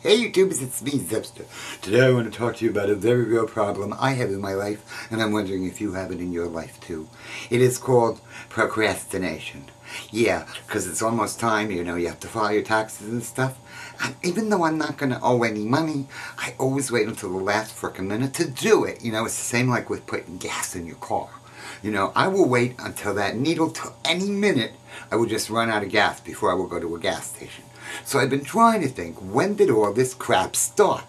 Hey YouTubers, it's me, Zipster. Today I want to talk to you about a very real problem I have in my life, and I'm wondering if you have it in your life too. It is called procrastination. Yeah, because it's almost time, you have to file your taxes and stuff. And even though I'm not going to owe any money, I always wait until the last frickin' minute to do it. It's the same like with putting gas in your car. I will wait until that needle, till any minute, I will just run out of gas before I will go to a gas station. So I've been trying to think, when did all this crap start?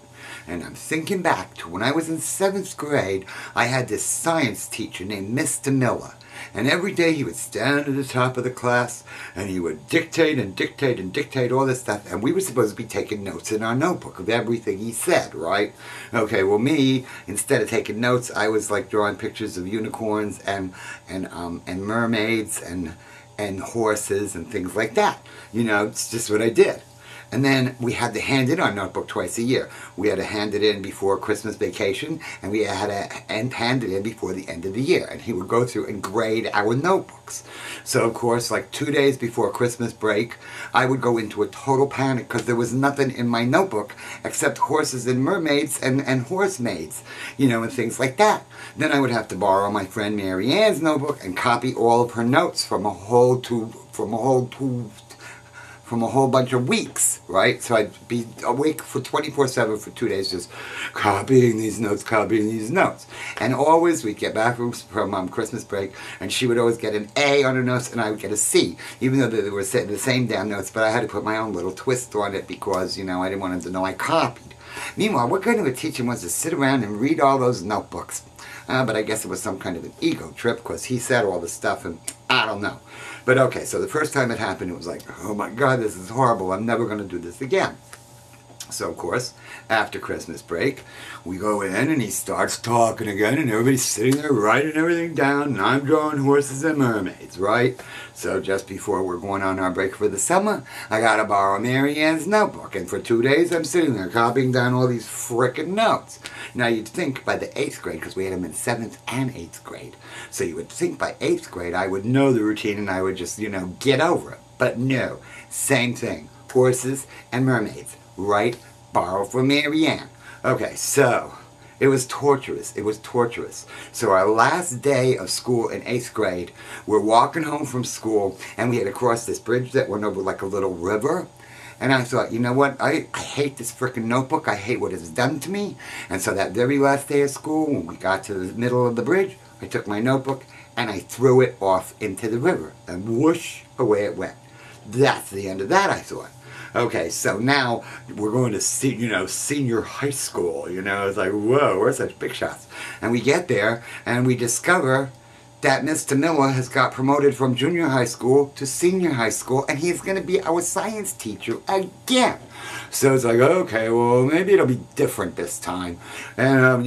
And I'm thinking back to when I was in 7th grade, I had this science teacher named Mr. Miller. And every day he would stand at the top of the class and he would dictate and dictate and dictate all this stuff. And we were supposed to be taking notes in our notebook of everything he said, right? Okay, well me, instead of taking notes, I was like drawing pictures of unicorns and mermaids and horses and things like that. It's just what I did. And then we had to hand in our notebook twice a year. We had to hand it in before Christmas vacation, and we had to hand it in before the end of the year. And he would go through and grade our notebooks. So, of course, like 2 days before Christmas break, I would go into a total panic because there was nothing in my notebook except horses and mermaids and horsemaids, and things like that. Then I would have to borrow my friend Mary Ann's notebook and copy all of her notes from a whole bunch of weeks, right? So I'd be awake for 24/7 for 2 days just copying these notes. And always we'd get back from Christmas break, and she would always get an A on her notes and I would get a C, even though they were the same damn notes, but I had to put my own little twist on it because, I didn't want them to know I copied. Meanwhile, what kind of a teacher wants to sit around and read all those notebooks? But I guess it was some kind of an ego trip because he said all this stuff and I don't know. But okay, so the first time it happened, it was like, oh my God, this is horrible. I'm never going to do this again. So, of course, after Christmas break, we go in and he starts talking again and everybody's sitting there writing everything down and I'm drawing horses and mermaids, right? So just before we're going on our break for the summer, I got to borrow Mary Ann's notebook, and for 2 days I'm sitting there copying down all these frickin' notes. Now you'd think by the 8th grade, because we had them in 7th and 8th grade, so you would think by 8th grade I would know the routine and I would just, get over it. But no, same thing, horses and mermaids. Right? Borrow from Mary Ann. Okay, so it was torturous. It was torturous. So our last day of school in 8th grade, we're walking home from school and we had to cross this bridge that went over like a little river. And I thought, you know what? I hate this frickin' notebook. I hate what it's done to me. And so that very last day of school, when we got to the middle of the bridge, I took my notebook and I threw it off into the river. And whoosh, away it went. That's the end of that, I thought. Okay, so now we're going to see, senior high school, it's like, whoa, we're such big shots. And we get there and we discover that Mr. Miller has got promoted from junior high school to senior high school, and he's going to be our science teacher again. So it's like, okay, well, maybe it'll be different this time. And,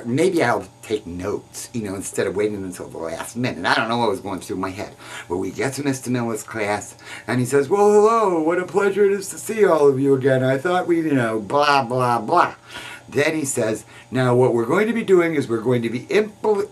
maybe I'll take notes, instead of waiting until the last minute. I don't know what was going through my head. Well, we get to Mr. Miller's class, and he says, well, hello, what a pleasure it is to see all of you again. I thought we'd, blah, blah, blah. Then he says, now what we're going to be doing is we're going to be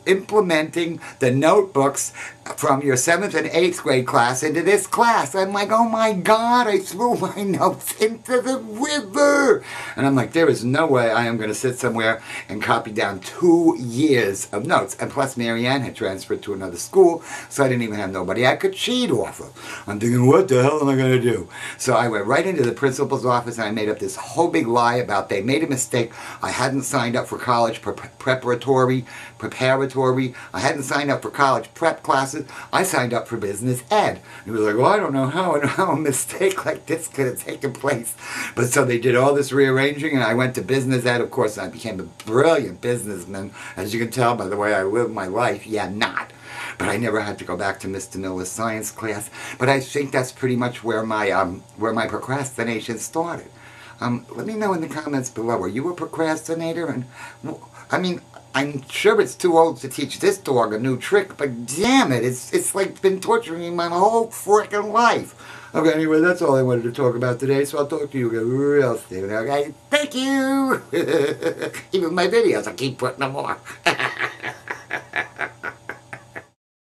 implementing the notebooks from your 7th and 8th grade class into this class. I'm like, oh my God, I threw my notes into the river. And I'm like, there is no way I am going to sit somewhere and copy down 2 years of notes. And plus Mary Ann had transferred to another school, so I didn't even have nobody I could cheat off of. I'm thinking, what the hell am I going to do? So I went right into the principal's office and I made up this whole big lie about they made a mistake. I hadn't signed up for college preparatory. I hadn't signed up for college prep classes. I signed up for business ed. He was like, well, I don't know how a mistake like this could have taken place. But so they did all this rearranging, and I went to business ed. Of course, I became a brilliant businessman. As you can tell by the way I live my life, yeah, not. But I never had to go back to Mr. Miller's science class. But I think that's pretty much where my procrastination started. Let me know in the comments below. Are you a procrastinator? And I'm sure it's too old to teach this dog a new trick, but damn it, it's like been torturing me my whole frickin' life. Okay, anyway, that's all I wanted to talk about today, so I'll talk to you again real soon, okay? Thank you! Even my videos, I keep putting them on.